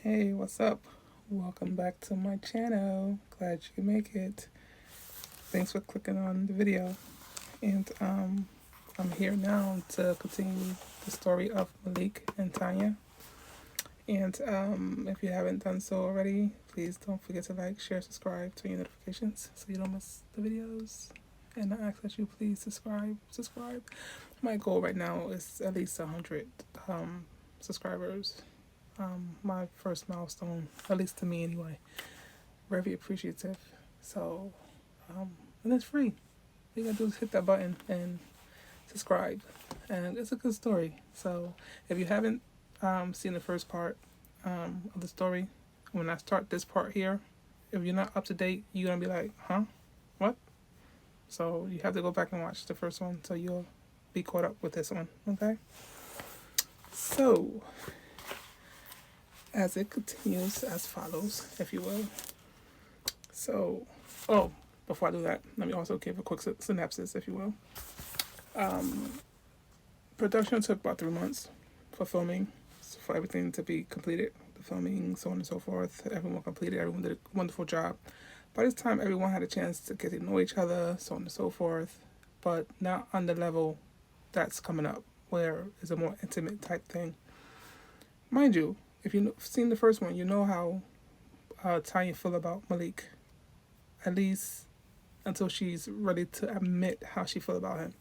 Hey, what's up? Welcome back to my channel. Glad you can make it. Thanks for clicking on the video. And I'm here now to continue the story of Malik and Tanya. And if you haven't done so already, please don't forget to like, share, subscribe, turn your notifications so you don't miss the videos. And I ask that you please subscribe. My goal right now is at least 100 subscribers. My first milestone, at least to me anyway. Very appreciative. So, and it's free. All you gotta do is hit that button and subscribe. And it's a good story. So, if you haven't seen the first part of the story, when I start this part here, if you're not up to date, you're gonna be like, huh? What? So, you have to go back and watch the first one so you'll be caught up with this one, okay? So, as it continues as follows, if you will. So, before I do that, let me also give a quick synopsis, if you will. Production took about 3 months for filming, for everything to be completed. The filming, so on and so forth. Everyone completed, everyone did a wonderful job. By this time, everyone had a chance to get to know each other, so on and so forth. But not on the level that's coming up, where it's a more intimate type thing. Mind you, if you've seen the first one, you know how Tanya feel about Malik. At least until she's ready to admit how she feel about him.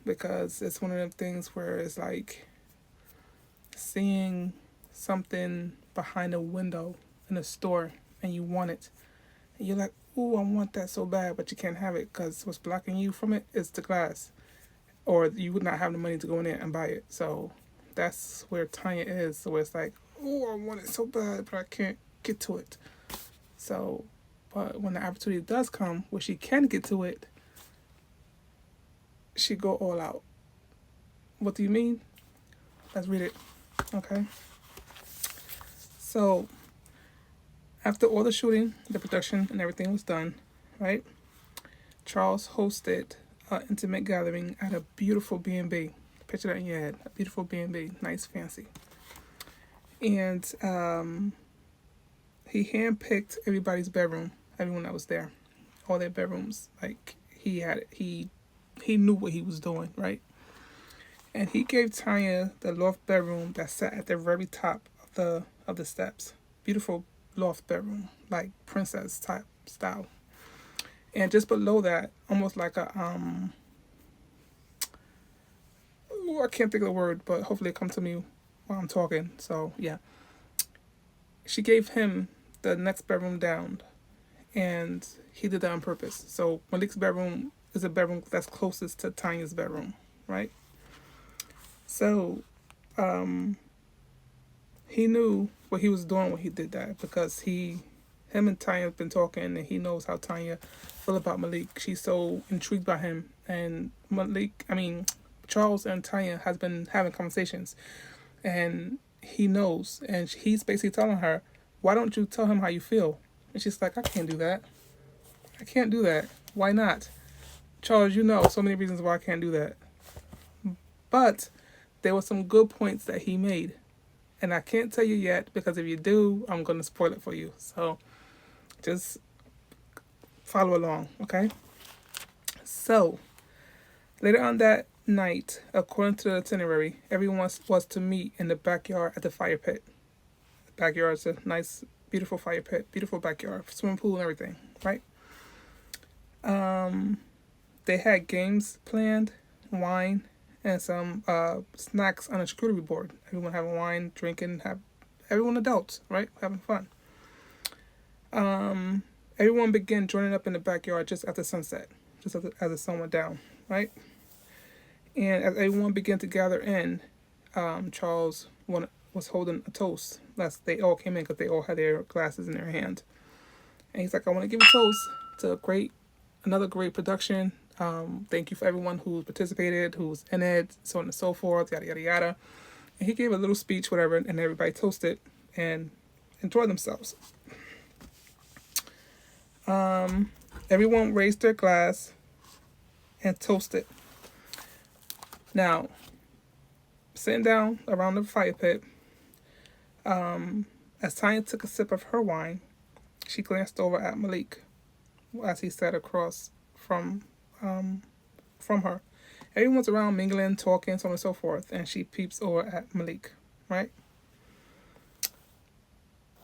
Because it's one of them things where it's like seeing something behind a window in a store and you want it. And you're like, ooh, I want that so bad, but you can't have it because what's blocking you from it is the glass. Or you would not have the money to go in there and buy it. So that's where Tanya is. So it's like, oh, I want it so bad, but I can't get to it. So, but when the opportunity does come where she can get to it, she go all out. What do you mean? Let's read it. Okay. So, after all the shooting, the production, and everything was done, right? Charles hosted an intimate gathering at a beautiful B&B. Picture that in your head. A beautiful B&B. Nice, fancy. And he handpicked everybody's bedroom, everyone that was there, all their bedrooms. Like he knew what he was doing, right? And he gave Tanya the loft bedroom that sat at the very top of the steps. Beautiful loft bedroom, like princess type style. And just below that, almost like a I can't think of the word, but hopefully it comes to me while I'm talking. So yeah, she gave him the next bedroom down, and he did that on purpose. So Malik's bedroom is a bedroom that's closest to Tanya's bedroom, right? So he knew what he was doing when he did that because him and Tanya have been talking, and he knows how Tanya feel about Malik. She's so intrigued by him, and Charles and Tanya has been having conversations, and he knows, and he's basically telling her, why don't you tell him how you feel? And she's like, I can't do that. I can't do that. Why not? Charles, you know so many reasons why I can't do that. But there were some good points that he made. And I can't tell you yet, because if you do, I'm going to spoil it for you. So just follow along, okay? So later on that night, according to the itinerary, everyone was to meet in the backyard at the fire pit. The backyard is a nice, beautiful fire pit, beautiful backyard, swimming pool and everything, right? They had games planned, wine, and some snacks on a charcuterie board. Everyone having wine, drinking, everyone adults, right? Having fun. Everyone began joining up in the backyard just after sunset, just as the sun went down, right? And as everyone began to gather in, Charles was holding a toast. They all came in because they all had their glasses in their hand. And he's like, I want to give a toast to another great production. Thank you for everyone who participated, who's in it, so on and so forth, yada, yada, yada. And he gave a little speech, whatever, and everybody toasted and enjoyed themselves. Everyone raised their glass and toasted. Now, sitting down around the fire pit, As Tanya took a sip of her wine, she glanced over at Malik as he sat across from her. Everyone's around mingling, talking, so on and so forth, and she peeps over at Malik, right?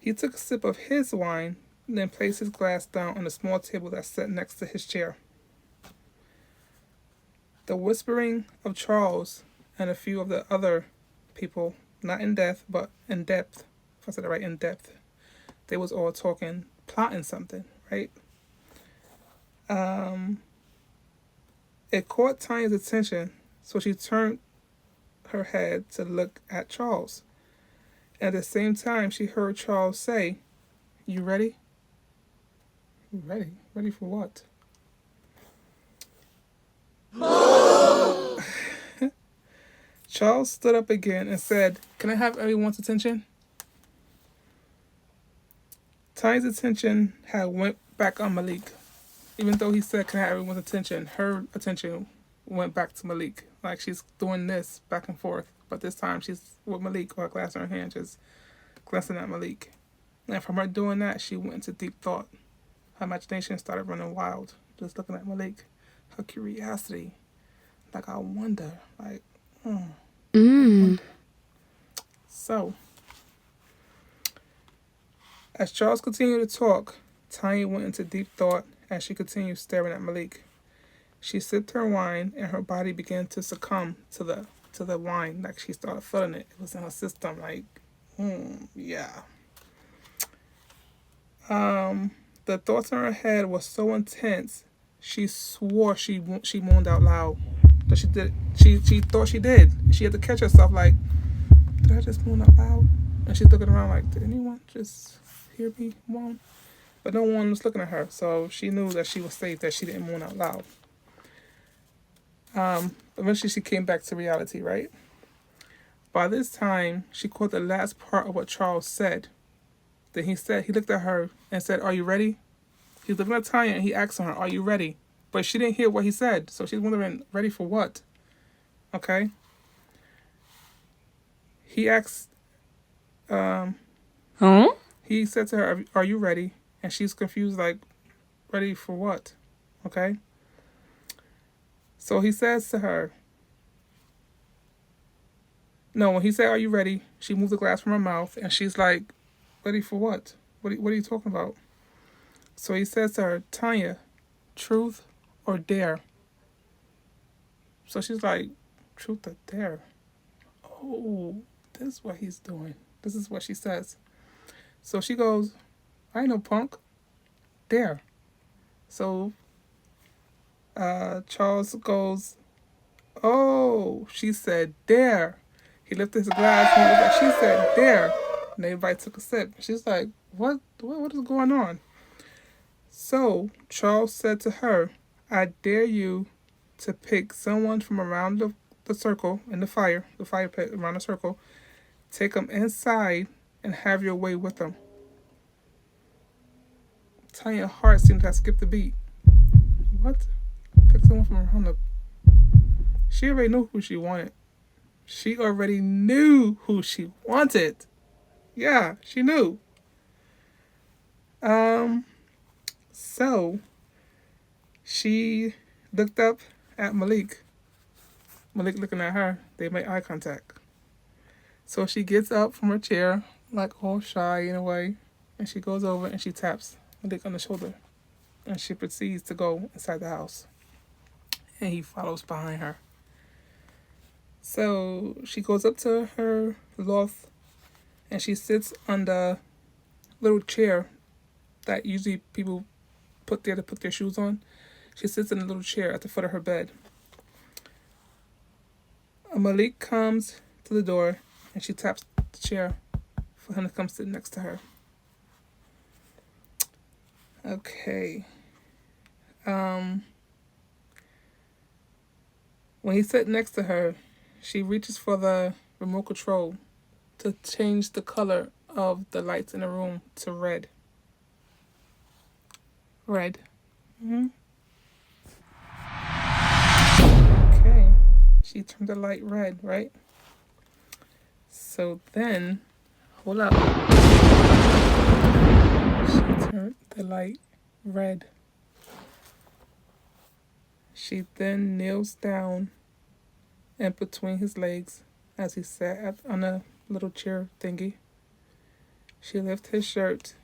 He took a sip of his wine, then placed his glass down on a small table that sat next to his chair. The whispering of Charles and a few of the other people, not in depth, but in depth, if I said it right, in depth, they was all talking, plotting something, right? It caught Tanya's attention, so she turned her head to look at Charles. At the same time, she heard Charles say, "You ready?" "You ready? Ready for what?" Charles stood up again and said, "Can I have everyone's attention?" Tanya's attention had went back on Malik. Even though he said, "Can I have everyone's attention?" her attention went back to Malik. Like she's doing this back and forth. But this time she's with Malik with a glass in her hand, just glancing at Malik. And from her doing that, she went into deep thought. Her imagination started running wild, just looking at Malik. Her curiosity. Like, I wonder. Like, I wonder. So, as Charles continued to talk, Tanya went into deep thought as she continued staring at Malik. She sipped her wine and her body began to succumb to the wine. Like she started feeling it. It was in her system. Like, yeah. The thoughts in her head were so intense. She swore she moaned out loud. That she did. She thought she did. She had to catch herself. Like, did I just moan out loud? And she's looking around like, did anyone just hear me moan? But no one was looking at her, so she knew that she was safe, that she didn't moan out loud. Eventually she came back to reality, right? By this time, she caught the last part of what Charles said. Then he looked at her and said, "Are you ready?" He was looking at Tanya and he asked her, "Are you ready?" But she didn't hear what he said, so she's wondering, ready for what? Okay? He asked, he said to her, "Are you ready?" And she's confused, like, ready for what? Okay? So he says to her, no, when he said, "Are you ready?" she moved the glass from her mouth, and she's like, ready for what? What are you talking about? So he says to her, "Tanya, truth or dare?" So she's like, truth or dare? Oh, this is what he's doing. This is what she says. So she goes, "I ain't no punk. Dare." So Charles goes, "Oh," she said, "dare." He lifted his glass and he was like, she said, "dare." And everybody took a sip. She's like, what is going on? So Charles said to her, "I dare you to pick someone from around the circle in the fire pit around the circle, take them inside and have your way with them." Tanya's heart seemed to have skipped a beat. What? Pick someone from around the... She already knew who she wanted. She already knew who she wanted. Yeah, she knew. So she looked up at Malik. Malik looking at her. They made eye contact. So she gets up from her chair, like all shy in a way, and she goes over and she taps Malik on the shoulder. And she proceeds to go inside the house. And he follows behind her. So she goes up to her loft and she sits on the little chair that usually people put there to put their shoes on. She sits in a little chair at the foot of her bed. Malik comes to the door and she taps the chair for him to come sit next to her. Okay. When he sat next to her, she reaches for the remote control to change the color of the lights in the room to red. Red. Okay. She turned the light red, right? So then, Hold up. She turned the light red. She then kneels down in between his legs as he sat on a little chair thingy. She lifted his shirt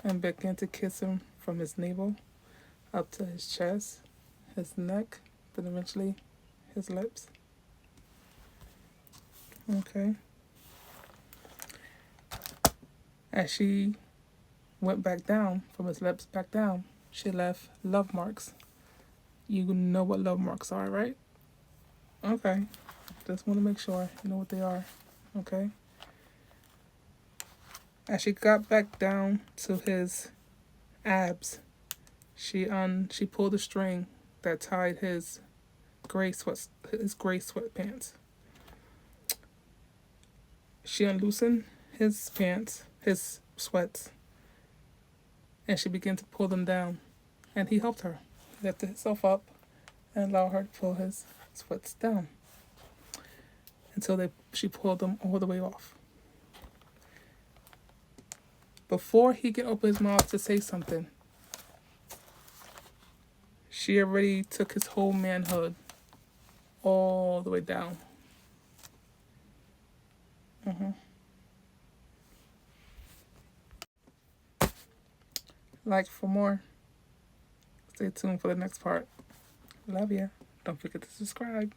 and began to kiss him from his navel up to his chest, his neck, then eventually his lips. Okay. As she went back down, from his lips back down, she left love marks. You know what love marks are, right? Okay. Just want to make sure you know what they are. Okay. As she got back down to his abs, she pulled the string that tied his gray sweatpants. She unloosened his pants, his sweats, and she began to pull them down. And he helped her. He lifted himself up and allowed her to pull his sweats down until she pulled them all the way off. Before he could open his mouth to say something, she already took his whole manhood all the way down. Like for more. Stay tuned for the next part. Love ya. Don't forget to subscribe.